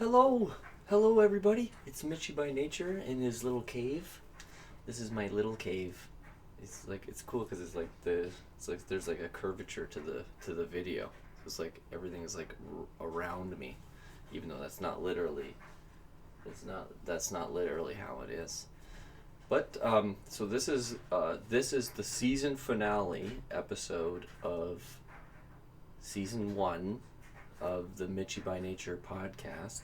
Hello, hello everybody. It's Mitchy by nature in his little cave. This is my little cave. It's cool because it's like there's like a curvature to the video. It's like everything is like around me, even though that's not literally how it is. But so this is the season finale episode of season one of the Mitchy by Nature podcast.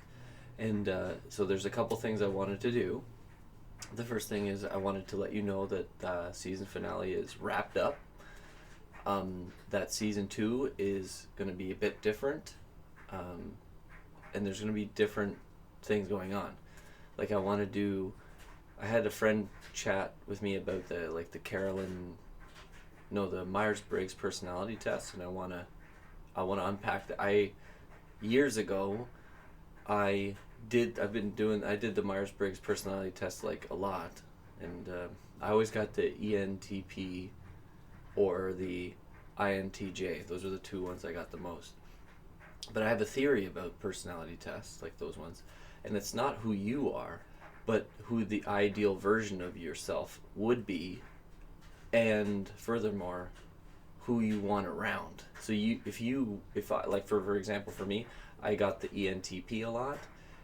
And so there's a couple things I wanted to do. The first thing is I wanted to let you know that season finale is wrapped up. That season two is going to be a bit different, um, and there's going to be different things going on. Like I had a friend chat with me about the Carolyn, no, the Myers Briggs personality test, and I want to unpack that. I years ago I I did the Myers Briggs personality test like a lot, and I always got the ENTP or the INTJ. Those are the two ones I got the most. But I have a theory about personality tests, like those ones, and it's not who you are, but who the ideal version of yourself would be, and furthermore, who you want around. So if I like for example for me, I got the ENTP a lot.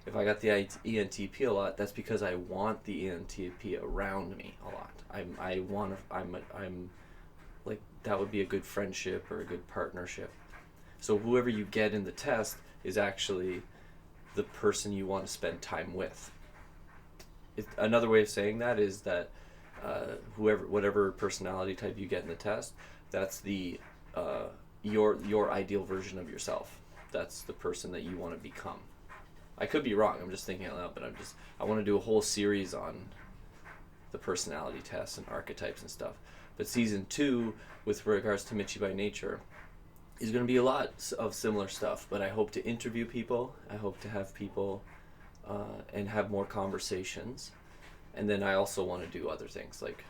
If I got the ENTP a lot, that's because I want the ENTP around me a lot. I want to I'm like that would be a good friendship or a good partnership. So whoever you get in the test is actually the person you want to spend time with. Another way of saying that is that whatever personality type you get in the test, that's the your ideal version of yourself. That's the person that you want to become. I could be wrong. I'm just thinking out loud, but I want to do a whole series on the personality tests and archetypes and stuff. But season two, with regards to Mitchy by Nature, is going to be a lot of similar stuff. But I hope to interview people. I hope to have people and have more conversations. And then I also want to do other things like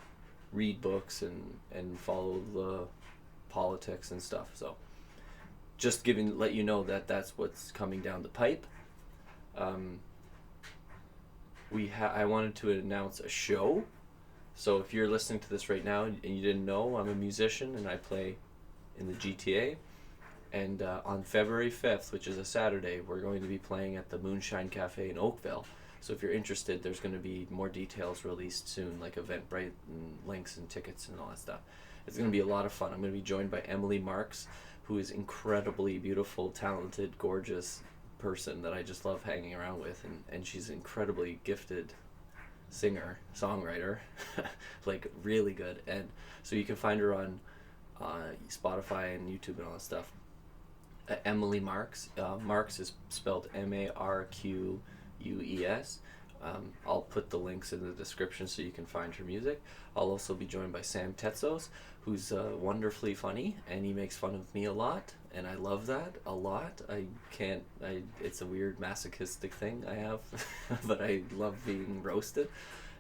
read books and follow the politics and stuff. So just let you know that that's what's coming down the pipe. Um, I wanted to announce a show. So if you're listening to this right now and you didn't know, I'm a musician and I play in the GTA. And on February 5th, which is a Saturday, we're going to be playing at the Moonshine Cafe in Oakville. So if you're interested, there's going to be more details released soon, like Eventbrite and links and tickets and all that stuff. It's going to be a lot of fun. I'm going to be joined by Emily Marks, who is incredibly beautiful, talented, gorgeous person that I just love hanging around with, and she's an incredibly gifted singer, songwriter, like really good. And so you can find her on Spotify and YouTube and all that stuff. Emily Marks. Marks is spelled Marques. I'll put the links in the description so you can find her music. I'll also be joined by Sam Tetzos, who's wonderfully funny, and he makes fun of me a lot, and I love that a lot. It's a weird masochistic thing I have, but I love being roasted.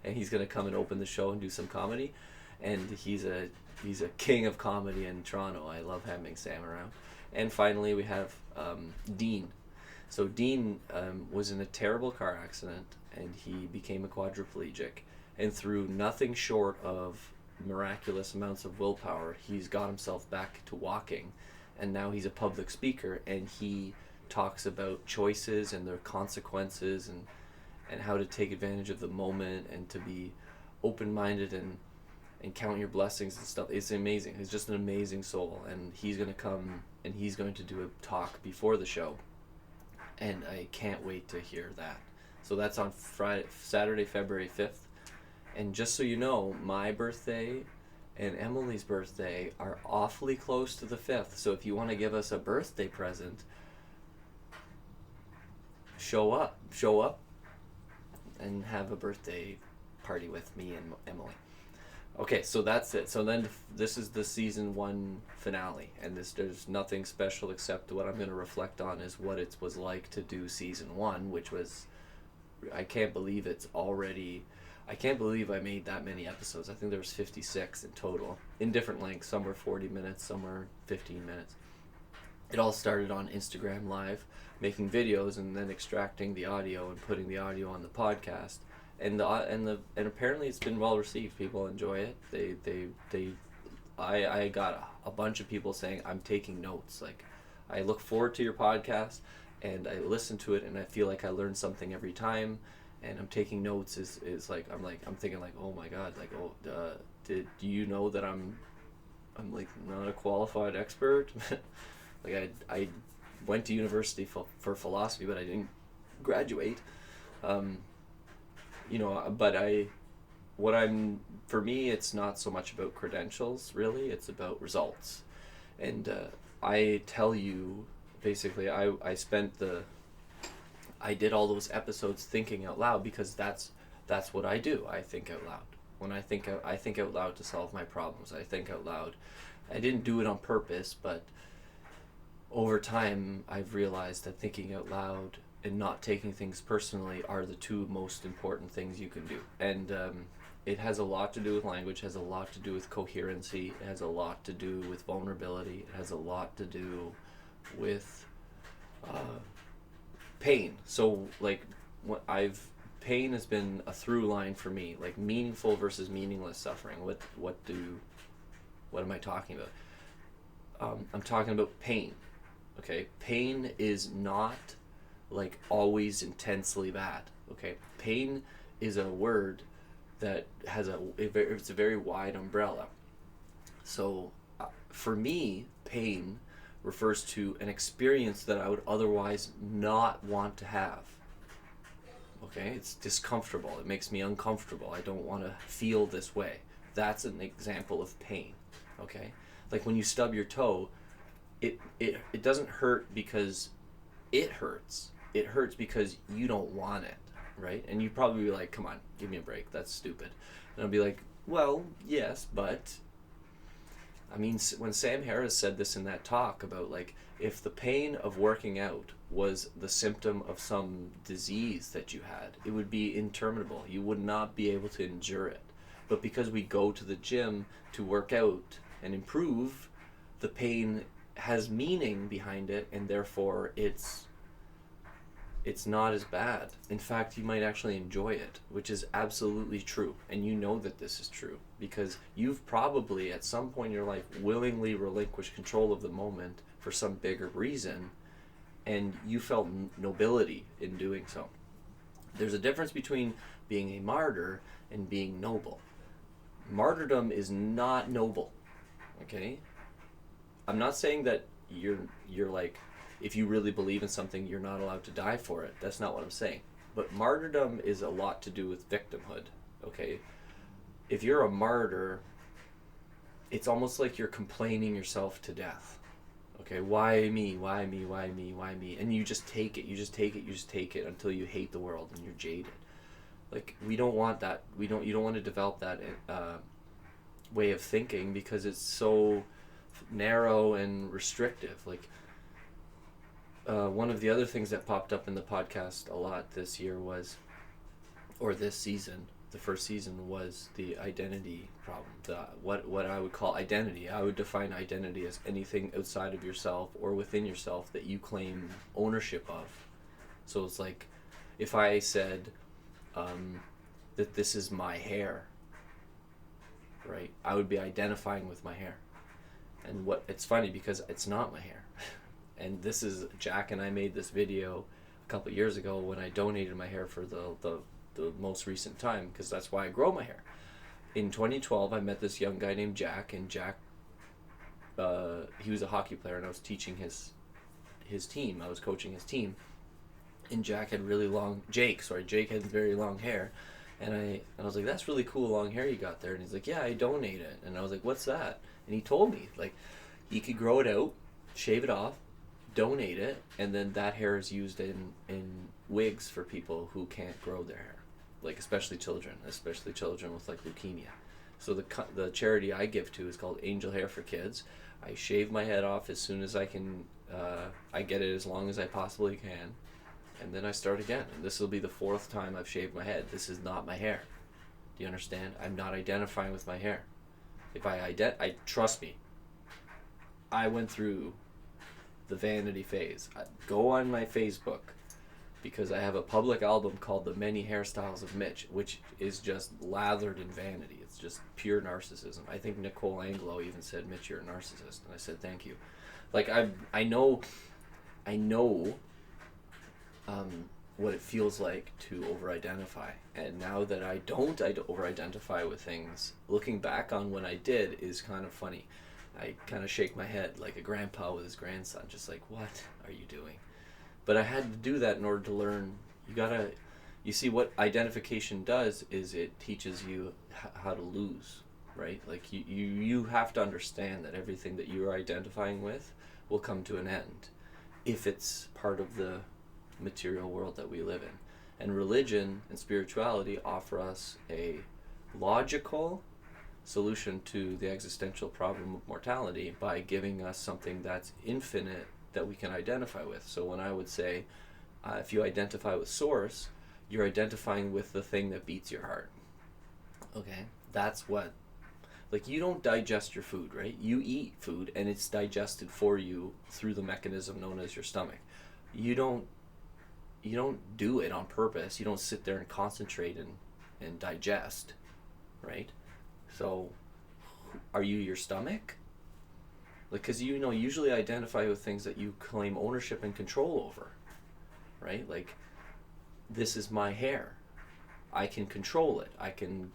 And he's gonna come and open the show and do some comedy, and he's a king of comedy in Toronto. I love having Sam around. And finally, we have Dean. So Dean was in a terrible car accident, and he became a quadriplegic. And through nothing short of miraculous amounts of willpower, he's got himself back to walking. And now he's a public speaker, and he talks about choices and their consequences, and how to take advantage of the moment and to be open-minded and count your blessings and stuff. It's amazing. He's just an amazing soul, and he's going to come and he's going to do a talk before the show, and I can't wait to hear that. So that's on Saturday, February 5th. And just so you know, my birthday and Emily's birthday are awfully close to the 5th. So if you want to give us a birthday present, show up and have a birthday party with me and Emily. Okay, so that's it. So then this is the season one finale, and there's nothing special except what I'm going to reflect on is what it was like to do season one, which was, I can't believe I can't believe I made that many episodes. I think there was 56 in total, in different lengths. Some were 40 minutes, some were 15 minutes. It all started on Instagram Live making videos and then extracting the audio and putting the audio on the podcast. And apparently it's been well received. People enjoy it. I got a bunch of people saying, I'm taking notes. Like, I look forward to your podcast and I listen to it and I feel like I learn something every time, and I'm taking notes is like, I'm thinking like, oh my God, like, do you know that I'm like not a qualified expert? Like, I went to university for philosophy, but I didn't graduate. For me, it's not so much about credentials, really. It's about results. And I tell you, basically, I did all those episodes thinking out loud, because that's what I do. I think out loud. When I think out loud to solve my problems. I think out loud. I didn't do it on purpose, but over time, I've realized that thinking out loud and not taking things personally are the two most important things you can do. And it has a lot to do with language, has a lot to do with coherency, it has a lot to do with vulnerability, it has a lot to do with pain. So, like, pain has been a through line for me, like meaningful versus meaningless suffering. What am I talking about? I'm talking about pain. Okay, pain is not like always intensely bad. Okay, pain is a word that has it's a very wide umbrella. So for me, pain refers to an experience that I would otherwise not want to have. Okay, it's discomfortable. It makes me uncomfortable. I don't want to feel this way. That's an example of pain. Okay, like when you stub your toe, it doesn't hurt because it hurts. It hurts because you don't want it, right? And you'd probably be like, come on, give me a break. That's stupid. And I'll be like, well, yes, but... I mean, when Sam Harris said this in that talk about, like, if the pain of working out was the symptom of some disease that you had, it would be interminable. You would not be able to endure it. But because we go to the gym to work out and improve, the pain has meaning behind it, and therefore it's not as bad. In fact, you might actually enjoy it, which is absolutely true. And you know that this is true because you've probably at some point in your life willingly relinquished control of the moment for some bigger reason, and you felt nobility in doing so. There's a difference between being a martyr and being noble. Martyrdom is not noble, okay? I'm not saying that you're like, if you really believe in something, you're not allowed to die for it. That's not what I'm saying. But martyrdom is a lot to do with victimhood, okay? If you're a martyr, it's almost like you're complaining yourself to death. Okay, why me? Why me? Why me? Why me? And you just take it. You just take it until you hate the world and you're jaded. Like, we don't want that. You don't want to develop that way of thinking because it's so narrow and restrictive. Like, one of the other things that popped up in the podcast a lot this year this season, the first season, was the identity problem. What I would call identity. I would define identity as anything outside of yourself or within yourself that you claim ownership of. So it's like, if I said that this is my hair, right? I would be identifying with my hair. And it's funny because it's not my hair. And this is, Jack and I made this video a couple of years ago when I donated my hair for the most recent time, because that's why I grow my hair. In 2012, I met this young guy named Jack, and Jack, he was a hockey player, and I was teaching his team. I was coaching his team, and Jake had very long hair, and I was like, that's really cool long hair you got there. And he's like, yeah, I donate it. And I was like, what's that? And he told me, like, he could grow it out, shave it off, donate it, and then that hair is used in wigs for people who can't grow their hair, like especially children with like leukemia. So the charity I give to is called Angel Hair for Kids. I shave my head off as soon as I can. I get it as long as I possibly can, and then I start again. And this will be the 4th time I've shaved my head. This is not my hair. Do you understand? I'm not identifying with my hair. If I trust me, I went through the vanity phase. Go on my Facebook, because I have a public album called The Many Hairstyles of Mitch, which is just lathered in vanity. It's just pure narcissism. I think Nicole Anglo even said, "Mitch, you're a narcissist," and I said, "Thank you." Like I know what it feels like to over-identify, and now that I don't over-identify with things, looking back on when I did is kind of funny. I kind of shake my head like a grandpa with his grandson, just like, what are you doing? But I had to do that in order to learn. You see, what identification does is it teaches you how to lose, right? Like you have to understand that everything that you are identifying with will come to an end if it's part of the material world that we live in. And religion and spirituality offer us a logical solution to the existential problem of mortality by giving us something that's infinite that we can identify with. So when I would say, if you identify with source, you're identifying with the thing that beats your heart. Okay? That's what, like, you don't digest your food, right? You eat food and it's digested for you through the mechanism known as your stomach. You don't do it on purpose. You don't sit there and concentrate and digest, right? So are you your stomach? Like, because usually identify with things that you claim ownership and control over, right? Like, this is my hair. I can control it. I can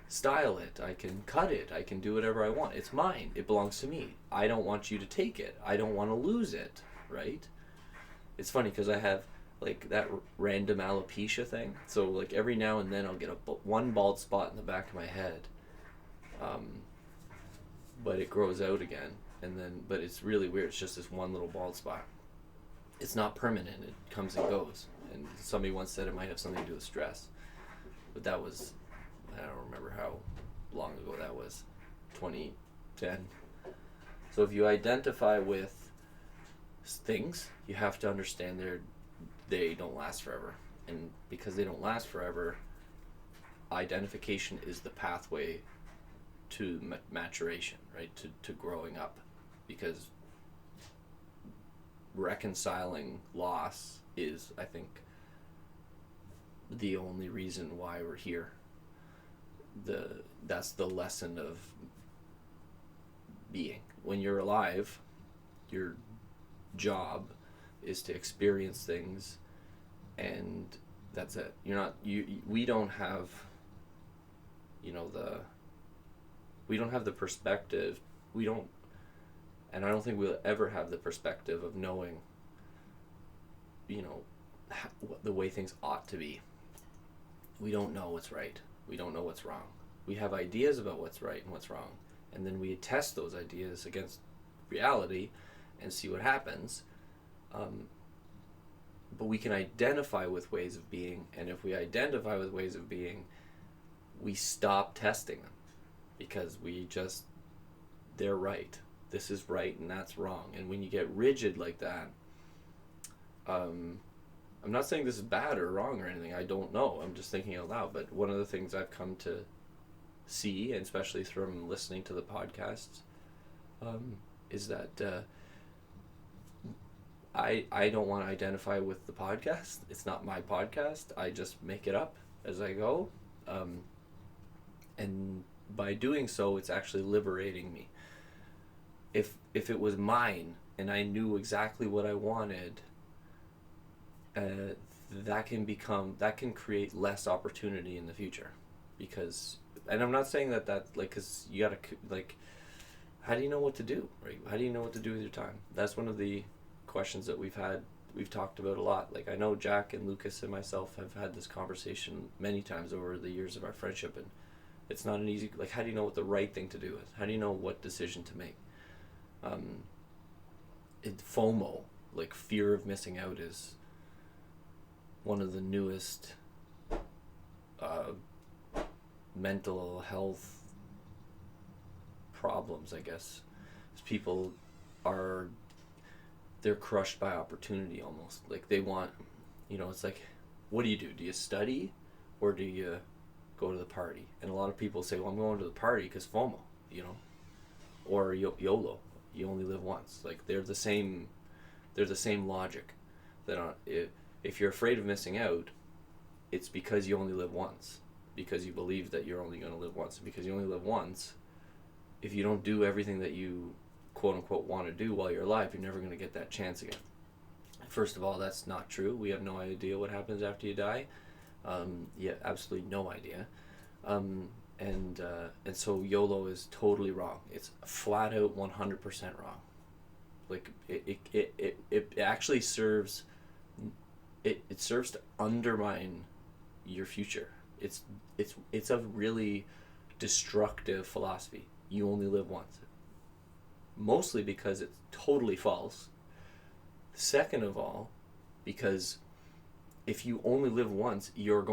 style it. I can cut it. I can do whatever I want. It's mine. It belongs to me. I don't want you to take it. I don't want to lose it, right? It's funny because I have like that random alopecia thing. So like every now and then I'll get one bald spot in the back of my head. But it grows out again, but it's really weird. It's just this one little bald spot. It's not permanent. It comes and goes. And somebody once said it might have something to do with stress. But that was, I don't remember how long ago that was, 2010. So if you identify with things, you have to understand they don't last forever. And because they don't last forever, identification is the pathway to maturation, right? To growing up, because reconciling loss is, I think, the only reason why we're here. That's the lesson of being. When you're alive, your job is to experience things, and that's it. We don't have the perspective, and I don't think we'll ever have the perspective of knowing, the way things ought to be. We don't know what's right. We don't know what's wrong. We have ideas about what's right and what's wrong, and then we test those ideas against reality and see what happens. But we can identify with ways of being, and if we identify with ways of being, we stop testing them, because they're right. This is right and that's wrong. And when you get rigid like that, I'm not saying this is bad or wrong or anything. I don't know. I'm just thinking out loud. But one of the things I've come to see, and especially from listening to the podcasts, is that I don't want to identify with the podcast. It's not my podcast. I just make it up as I go. And by doing so, it's actually liberating me. If it was mine and I knew exactly what I wanted, that can create less opportunity in the future. Because, and I'm not saying that like, because you gotta, like, how do you know what to do, right? How do you know what to do with your time? That's one of the questions that we've talked about a lot. Like, I know Jack and Lucas and myself have had this conversation many times over the years of our friendship, and it's not an easy, like, how do you know what the right thing to do is? How do you know what decision to make? FOMO, like fear of missing out, is one of the newest mental health problems, I guess. People they're crushed by opportunity almost. Like, they want, it's like, what do? Do you study, or do you go to the party? And a lot of people say, well, I'm going to the party because FOMO, or YOLO. you only live once. Like they're the same logic. That if you're afraid of missing out, it's because you only live once. Because you believe that you're only going to live once. Because you only live once, if you don't do everything that you quote unquote want to do while you're alive, you're never going to get that chance again. First of all, that's not true. We have no idea what happens after you die. Absolutely no idea. And so YOLO is totally wrong. It's flat out 100% wrong. Like it actually serves. It serves to undermine your future. It's a really destructive philosophy. You only live once. Mostly because it's totally false. Second of all, because if you only live once, you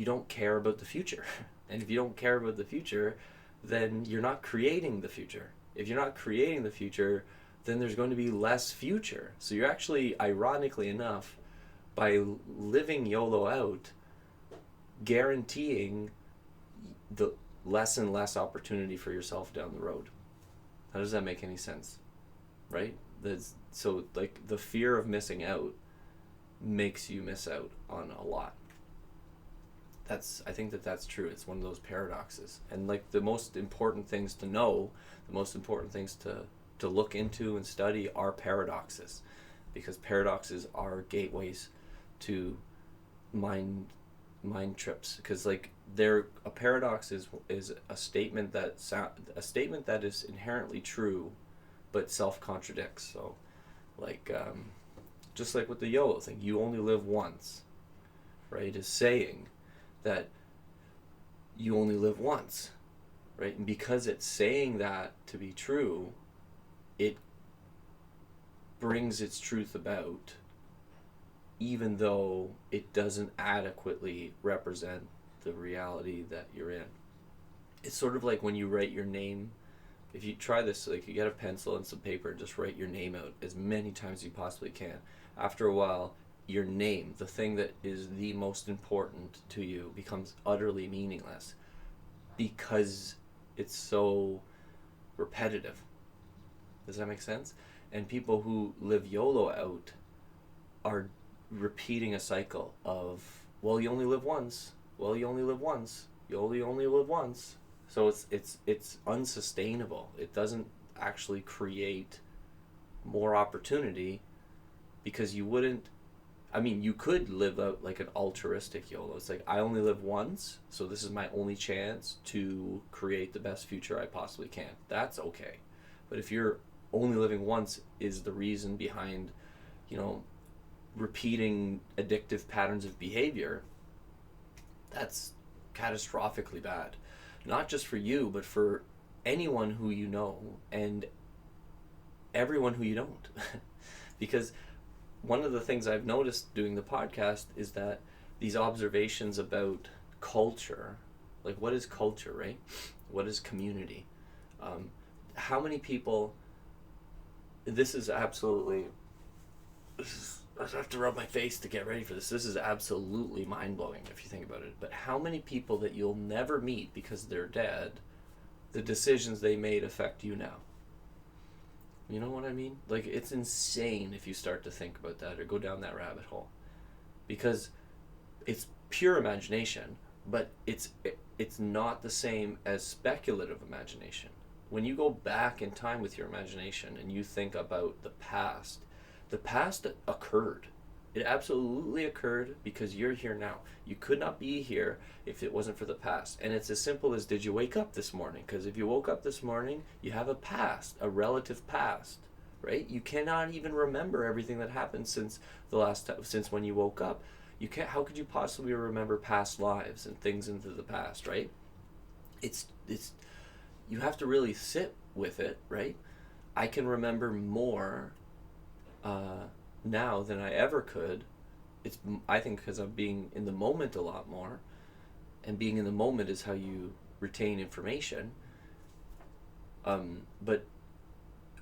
don't care about the future. And if you don't care about the future, then you're not creating the future. If you're not creating the future, then there's going to be less future. So you're actually, ironically enough, by living YOLO out, guaranteeing the less and less opportunity for yourself down the road. How does that make any sense? Right? So like the fear of missing out makes you miss out on a lot. I think that's true. It's one of those paradoxes. And like the most important things to know, the most important things to look into and study are paradoxes, because paradoxes are gateways to mind trips. Because like a paradox is a statement that is inherently true but self-contradicts. So like just like with the YOLO thing, you only live once, right, is saying that you only live once, right? And because it's saying that to be true, it brings its truth about, even though it doesn't adequately represent the reality that you're in. It's sort of like when you write your name. If you try this, like you get a pencil and some paper and just write your name out as many times as you possibly can. After a while, your name, the thing that is the most important to you, becomes utterly meaningless because it's so repetitive. Does that make sense? And people who live YOLO out are repeating a cycle of, well, you only live once. Well, you only live once. You only live once. So it's unsustainable. It doesn't actually create more opportunity, because you could live out like an altruistic YOLO. It's like, I only live once, so this is my only chance to create the best future I possibly can. That's okay. But if you're only living once is the reason behind, repeating addictive patterns of behavior, that's catastrophically bad. Not just for you, but for anyone who you know and everyone who you don't. Because one of the things I've noticed doing the podcast is that these observations about culture, like what is culture, right? What is community? How many people, I have to rub my face to get ready for this. This is absolutely mind-blowing if you think about it. But how many people that you'll never meet because they're dead, the decisions they made affect you now? You know what I mean? Like, it's insane if you start to think about that or go down that rabbit hole. Because it's pure imagination, but it's not the same as speculative imagination. When you go back in time with your imagination and you think about the past occurred. It absolutely occurred because you're here now. You could not be here if it wasn't for the past. And it's as simple as, did you wake up this morning? Because if you woke up this morning, you have a past, a relative past, right? You cannot even remember everything that happened since when you woke up. How could you possibly remember past lives and things into the past, right? You have to really sit with it, right? I can remember more now than I ever could. I think because I'm being in the moment a lot more, and being in the moment is how you retain information. But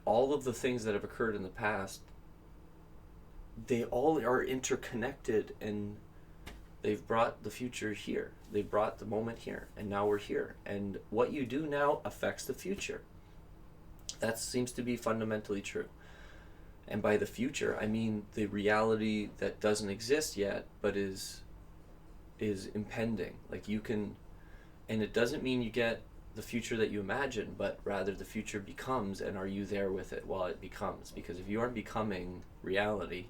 all of the things that have occurred in the past, they all are interconnected, and they've brought the future here. They brought the moment here, and now we're here. And what you do now affects the future. That seems to be fundamentally true. And by the future, I mean the reality that doesn't exist yet, but is impending. Like you can, and it doesn't mean you get the future that you imagine, but rather the future becomes, and are you there with it while it becomes? Because if you aren't becoming reality,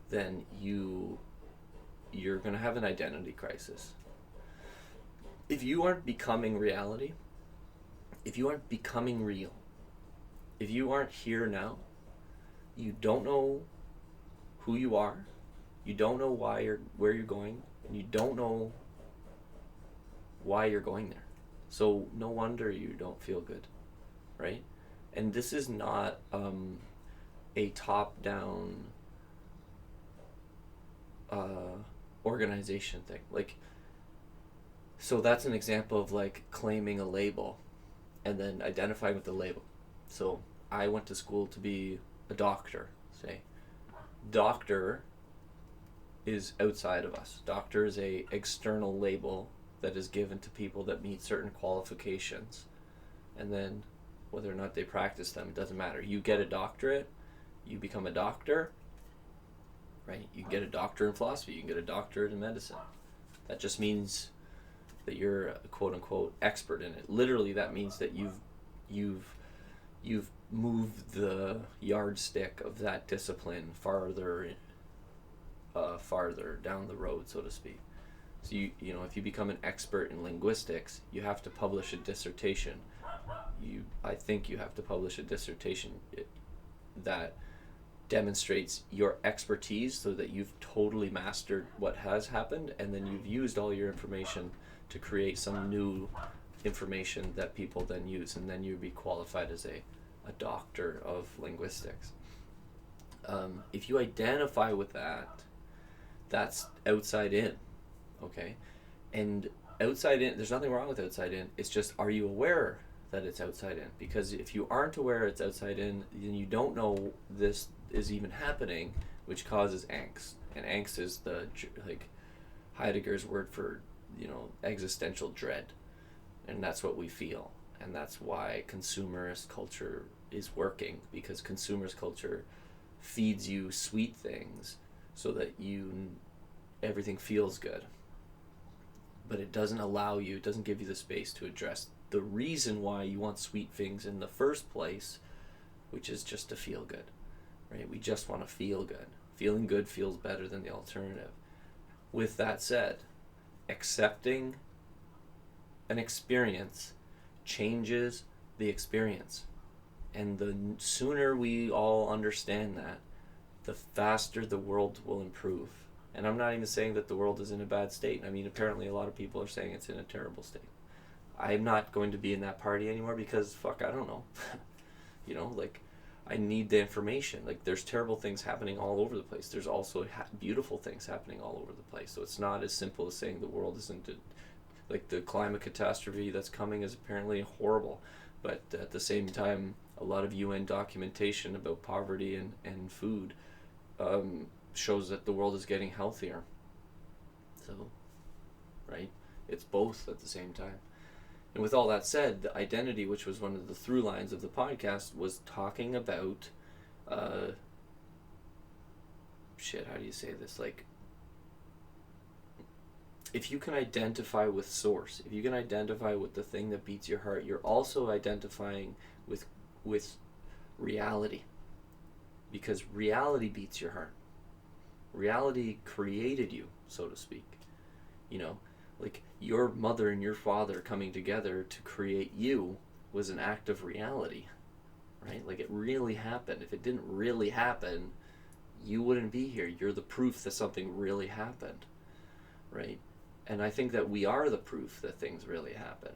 then you're going to have an identity crisis. If you aren't becoming reality, if you aren't becoming real, if you aren't here now, you don't know who you are, you don't know where you're going, and you don't know why you're going there. So no wonder you don't feel good, right? And this is not a top-down organization thing. Like, so that's an example of like claiming a label and then identifying with the label. So I went to school to be a doctor, say. Doctor is outside of us. Doctor is a external label that is given to people that meet certain qualifications. And then whether or not they practice them, it doesn't matter. You get a doctorate, you become a doctor, right? You can get a doctor in philosophy, you can get a doctorate in medicine. That just means that you're a quote-unquote expert in it. Literally, that means that you've moved the yardstick of that discipline farther down the road, so to speak. So you know, if you become an expert in linguistics, you have to publish a dissertation. I think you have to publish a dissertation that demonstrates your expertise, so that you've totally mastered what has happened, and then you've used all your information to create some new information that people then use, and then you'd be qualified as a doctor of linguistics. If you identify with that, that's outside in, okay? And outside in, there's nothing wrong with outside in, it's just, are you aware that it's outside in? Because if you aren't aware it's outside in, then you don't know this is even happening, which causes angst. And angst is the, like, Heidegger's word for, you know, existential dread. And that's what we feel. And that's why consumerist culture is working, because consumerist culture feeds you sweet things so that everything feels good. But it doesn't allow you, it doesn't give you the space to address the reason why you want sweet things in the first place, which is just to feel good, right? We just want to feel good. Feeling good feels better than the alternative. With that said, accepting an experience changes the experience. And the sooner we all understand that, the faster the world will improve. And I'm not even saying that the world is in a bad state. I mean, apparently a lot of people are saying it's in a terrible state. I'm not going to be in that party anymore because, fuck, I don't know. You know, like, I need the information. Like, there's terrible things happening all over the place. There's also beautiful things happening all over the place. So it's not as simple as saying the world isn't, like, the climate catastrophe that's coming is apparently horrible. But at the same time, a lot of UN documentation about poverty and food shows that the world is getting healthier. So, right? It's both at the same time. And with all that said, the identity, which was one of the through lines of the podcast, was talking about, how do you say this? Like, if you can identify with source, if you can identify with the thing that beats your heart, you're also identifying with reality. Because reality beats your heart. Reality created you, so to speak. You know, like your mother and your father coming together to create you was an act of reality, right? Like, it really happened. If it didn't really happen, you wouldn't be here. You're the proof that something really happened, right? And I think that we are the proof that things really happen.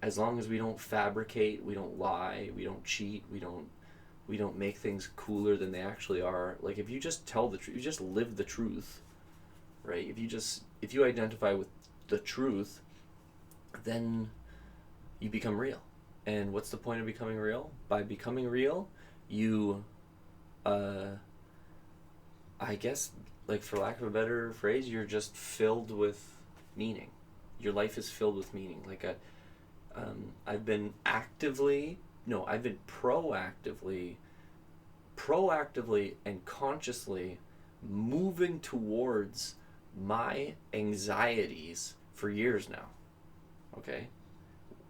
As long as we don't fabricate, we don't lie, we don't cheat, we don't make things cooler than they actually are. Like, if you just tell the truth, you just live the truth, right? If you identify with the truth, then you become real. And what's the point of becoming real? By becoming real, you, I guess, like, for lack of a better phrase, you're just filled with meaning. Your life is filled with meaning. Like, I've been actively no, I've been proactively and consciously moving towards my anxieties for years now. Okay?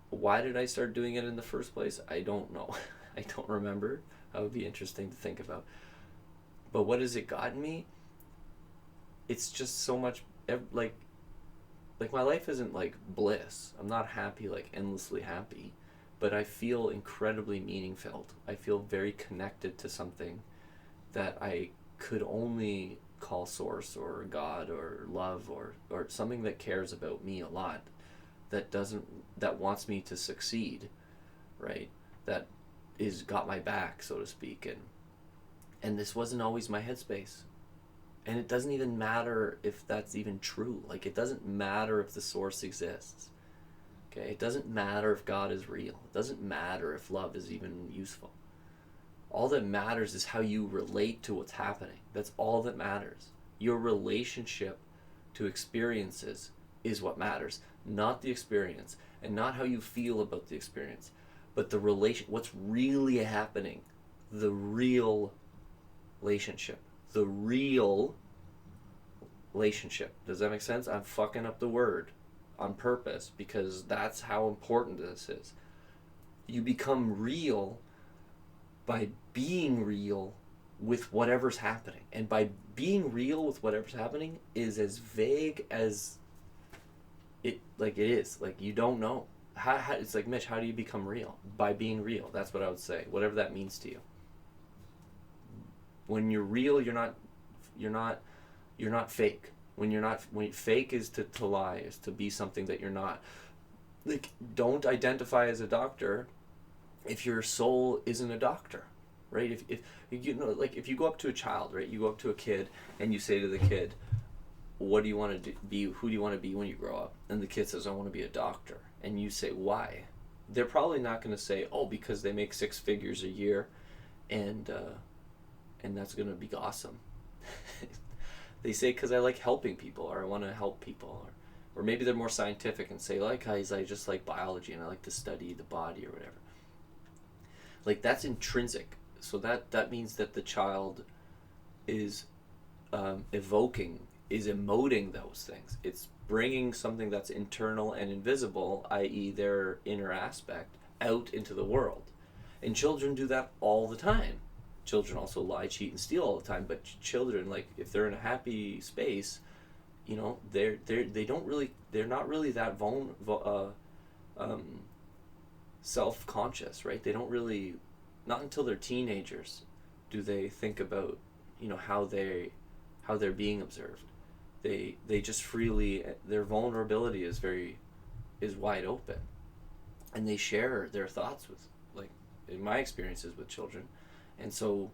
Why did I start doing it in the first place? I don't know. I don't remember. That would be interesting to think about. But what has it gotten me? It's just so much, like my life isn't like bliss. I'm not happy, like endlessly happy, but I feel incredibly meaning filled. I feel very connected to something that I could only call source or God or love or something that cares about me a lot, that wants me to succeed, right? That is got my back, so to speak, and this wasn't always my headspace. And it doesn't even matter if that's even true. Like, it doesn't matter if the source exists. Okay? It doesn't matter if God is real. It doesn't matter if love is even useful. All that matters is how you relate to what's happening. That's all that matters. Your relationship to experiences is what matters, not the experience, and not how you feel about the experience, but the what's really happening, the real relationship. The real relationship. Does that make sense? I'm fucking up the word on purpose because that's how important this is. You become real by being real with whatever's happening. And by being real with whatever's happening is as vague as it is. Like, you don't know. How it's like, Mitch, how do you become real? By being real. That's what I would say. Whatever that means to you. When you're real, you're not fake. When fake is to lie, is to be something that you're not. Like, don't identify as a doctor if your soul isn't a doctor, right? If you know, like, if you go up to a child, right? You go up to a kid and you say to the kid, "What do you want to be? Who do you want to be when you grow up?" And the kid says, "I want to be a doctor." And you say, "Why?" They're probably not going to say, "Oh, because they make 6 figures a year, and that's going to be awesome." They say, "Because I like helping people," or "I want to help people," or maybe they're more scientific and say, "Like, I just like biology and I like to study the body," or whatever. Like, that's intrinsic. So that means that the child is emoting those things. It's bringing something that's internal and invisible, i.e. their inner aspect, out into the world. And children do that all the time. Children also lie, cheat, and steal all the time. But children, like, if they're in a happy space, you know, they're not really that self-conscious, right? They don't really, not until they're teenagers, do they think about, you know, how they're being observed. They just freely, their vulnerability is wide open, and they share their thoughts with, like, in my experiences with children. And so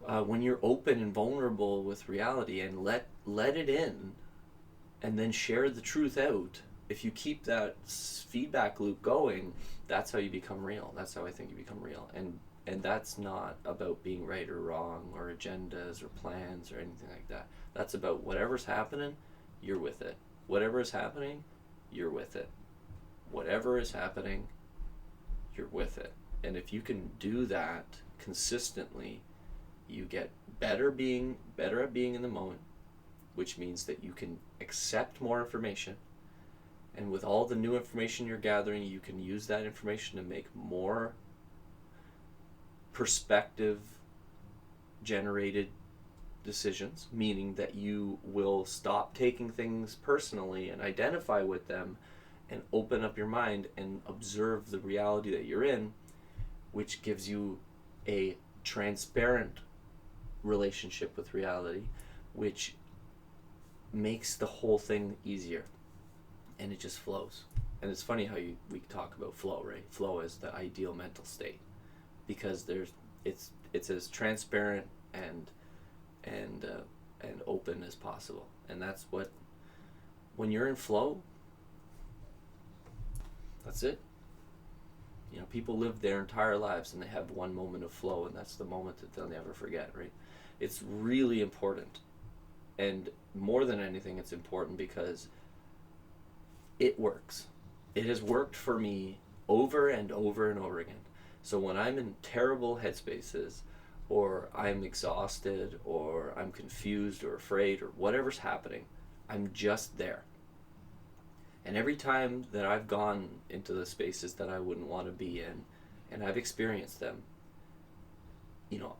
when you're open and vulnerable with reality and let it in, and then share the truth out, if you keep that feedback loop going, that's how you become real. That's how I think you become real. And that's not about being right or wrong or agendas or plans or anything like that. That's about whatever's happening, you're with it. Whatever is happening, you're with it. Whatever is happening, you're with it. And if you can do that consistently, you get better at being in the moment, which means that you can accept more information. And with all the new information you're gathering, you can use that information to make more perspective generated decisions, meaning that you will stop taking things personally and identify with them and open up your mind and observe the reality that you're in, which gives you a transparent relationship with reality, which makes the whole thing easier, and it just flows. And it's funny how we talk about flow, right? Flow is the ideal mental state, because it's as transparent and open as possible. And that's what, when you're in flow, that's it. You know, people live their entire lives and they have one moment of flow, and that's the moment that they'll never forget, right? It's really important. And more than anything, it's important because it works. It has worked for me over and over and over again. So when I'm in terrible headspaces, or I'm exhausted, or I'm confused or afraid, or whatever's happening, I'm just there. And every time that I've gone into the spaces that I wouldn't want to be in, and I've experienced them,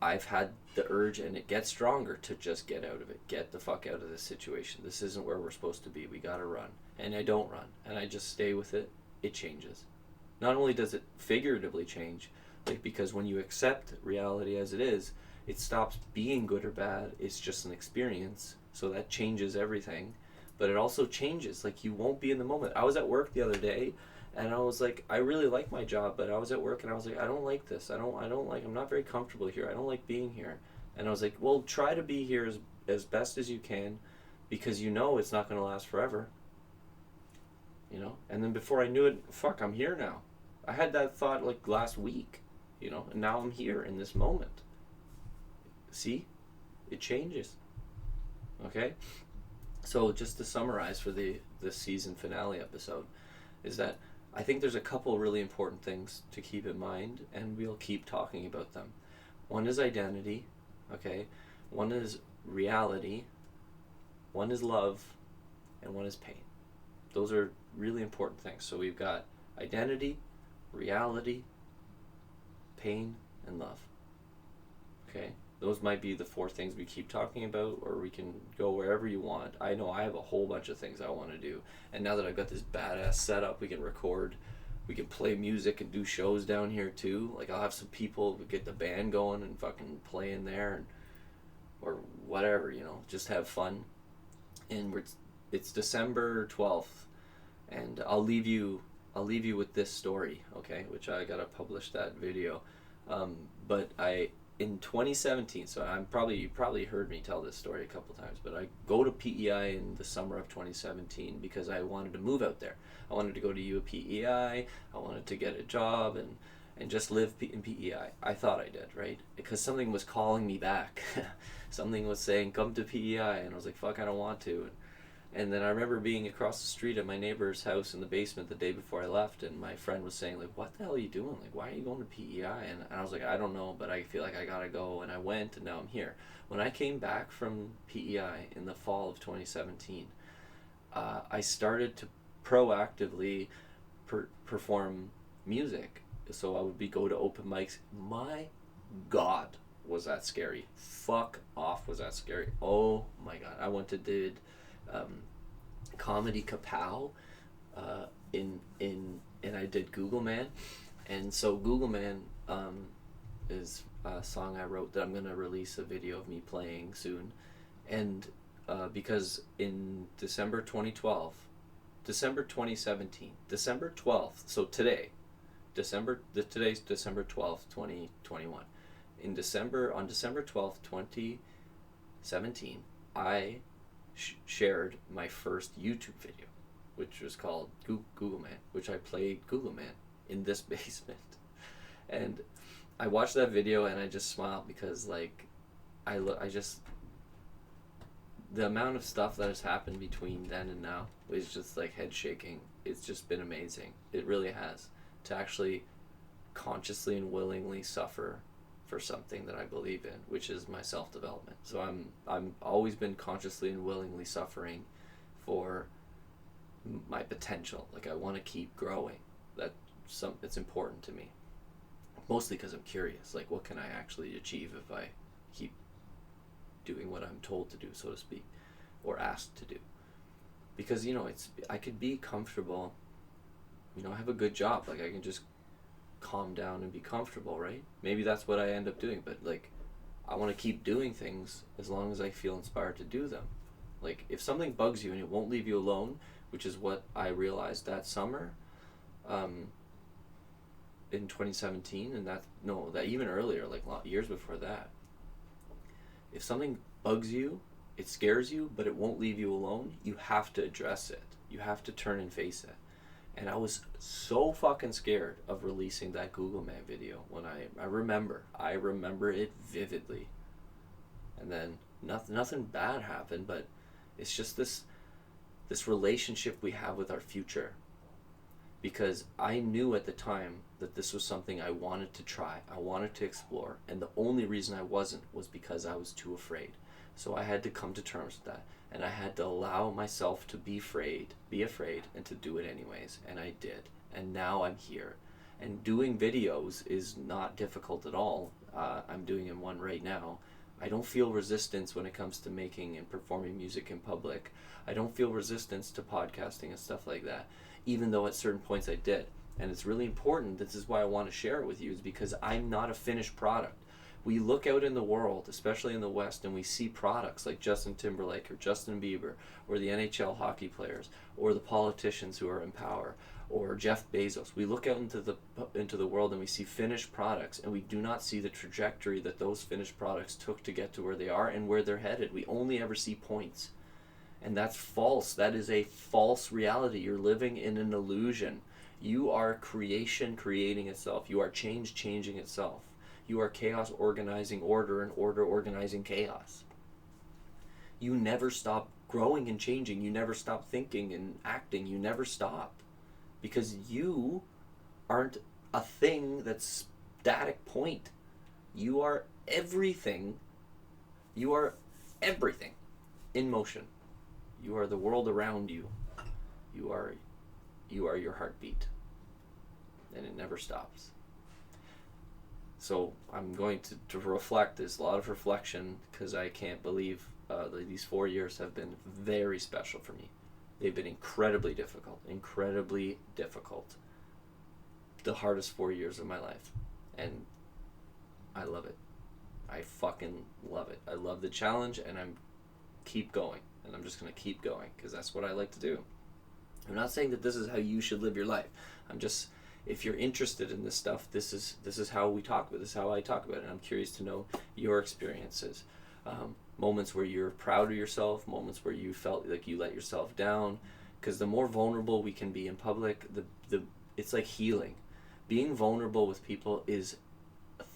I've had the urge, and it gets stronger, to just get out of it. Get the fuck out of this situation. This isn't where we're supposed to be. We gotta run. And I don't run. And I just stay with it. It changes. Not only does it figuratively change, because when you accept reality as it is, it stops being good or bad. It's just an experience. So that changes everything. But it also changes. You won't be in the moment. I was at work the other day, and I was like, I really like my job, but I was at work and I was like, I don't like this. I'm not very comfortable here. I don't like being here. And I was like, well, try to be here as best as you can, because it's not going to last forever. And then before I knew it, fuck, I'm here now. I had that thought last week, and now I'm here in this moment. See? It changes. Okay? So just to summarize for the season finale episode, is that I think there's a couple really important things to keep in mind, and we'll keep talking about them. One is identity, okay? One is reality, one is love, and one is pain. Those are really important things. So we've got identity, reality, pain, and love. Okay? Those might be the 4 things we keep talking about, or we can go wherever you want. I know I have a whole bunch of things I want to do. And now that I've got this badass setup, we can record, we can play music and do shows down here too. I'll have some people, we get the band going and fucking play in there, or whatever, just have fun. And it's December 12th, and I'll leave you with this story, okay? Which I gotta publish that video. But in 2017, so you probably heard me tell this story a couple times, but I go to PEI in the summer of 2017 because I wanted to move out there. I wanted to go to UPEI, I wanted to get a job and just live in PEI. I thought I did, right? Because something was calling me back. Something was saying, come to PEI, and I was like, fuck, I don't want to. And then I remember being across the street at my neighbor's house in the basement the day before I left, and my friend was saying, what the hell are you doing? Why are you going to PEI? And I was like, I don't know, but I feel like I gotta go. And I went, and now I'm here. When I came back from PEI in the fall of 2017, I started to proactively perform music. So I would go to open mics. My God, was that scary. Fuck off, was that scary. Oh my God. I went to did Comedy Kapow and I did Google Man. And so Google Man is a song I wrote that I'm going to release a video of me playing soon. And because in December 2017, December 12th, so today's December 12th, 2021. On December 12th, 2017, I shared my first YouTube video, which was called Google Man, which I played Google Man in this basement. And I watched that video and I just smiled because the amount of stuff that has happened between then and now is just head shaking. It's just been amazing. It really has. To actually consciously and willingly suffer for something that I believe in, which is my self-development. So I'm always been consciously and willingly suffering for my potential. I want to keep growing. It's important to me. Mostly because I'm curious. What can I actually achieve if I keep doing what I'm told to do, so to speak, or asked to do? Because I could be comfortable. I have a good job. I can just calm down and be comfortable, right? Maybe that's what I end up doing, but I want to keep doing things as long as I feel inspired to do them. If something bugs you and it won't leave you alone, which is what I realized that summer in 2017, and that even earlier, years before that. If something bugs you, it scares you, but it won't leave you alone, you have to address it. You have to turn and face it. And I was so fucking scared of releasing that Google Man video when I remember it vividly. And then nothing bad happened, but it's just this relationship we have with our future. because I knew at the time that this was something I wanted to try, I wanted to explore, and the only reason I wasn't was because I was too afraid. So I had to come to terms with that, and I had to allow myself to be afraid, and to do it anyways, and I did. And now I'm here. And doing videos is not difficult at all. I'm doing one right now. I don't feel resistance when it comes to making and performing music in public. I don't feel resistance to podcasting and stuff like that, even though at certain points I did. And it's really important, this is why I want to share it with you, is because I'm not a finished product. We look out in the world, especially in the West, and we see products like Justin Timberlake or Justin Bieber or the NHL hockey players or the politicians who are in power or Jeff Bezos. We look out into the world and we see finished products, and we do not see the trajectory that those finished products took to get to where they are and where they're headed. We only ever see points. And that's false. That is a false reality. You're living in an illusion. You are creation creating itself. You are change changing itself. You are chaos organizing order, and order organizing chaos. You never stop growing and changing. You never stop thinking and acting. You never stop. Because you aren't a thing that's static point. You are everything. You are everything in motion. You are the world around you. You are your heartbeat. And it never stops. So I'm going to reflect. There's a lot of reflection because I can't believe these 4 years have been very special for me. They've been incredibly difficult. The hardest 4 years of my life. And I love it. I fucking love it. I love the challenge, and I'm keep going. And I'm just going to keep going because that's what I like to do. I'm not saying that this is how you should live your life. I'm just, if you're interested in this stuff, this is how we talk about it. This is how I talk about it. And I'm curious to know your experiences. Moments where you're proud of yourself, moments where you felt like you let yourself down. Because the more vulnerable we can be in public, it's like healing. Being vulnerable with people is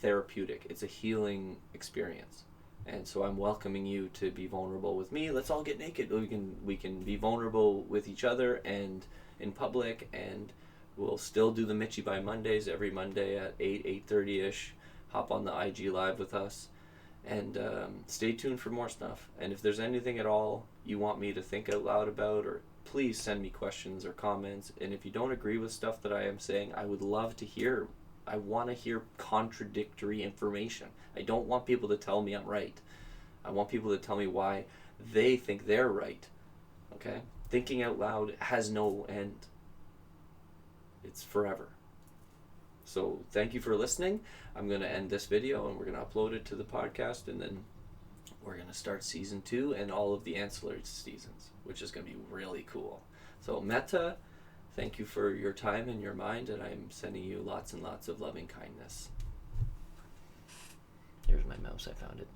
therapeutic. It's a healing experience. And so I'm welcoming you to be vulnerable with me. Let's all get naked. We can be vulnerable with each other and in public, and we'll still do the Mitchy by Mondays every Monday at 8:30ish. Hop on the IG Live with us, and stay tuned for more stuff. And if there's anything at all you want me to think out loud about, or please send me questions or comments. And if you don't agree with stuff that I am saying, I would love to hear. I want to hear contradictory information. I don't want people to tell me I'm right. I want people to tell me why they think they're right. Okay? Thinking out loud has no end. It's forever. So thank you for listening. I'm going to end this video and we're going to upload it to the podcast, and then we're going to start season 2 and all of the ancillary seasons, which is going to be really cool. So Meta, thank you for your time and your mind, and I'm sending you lots and lots of loving kindness. Here's my mouse, I found it.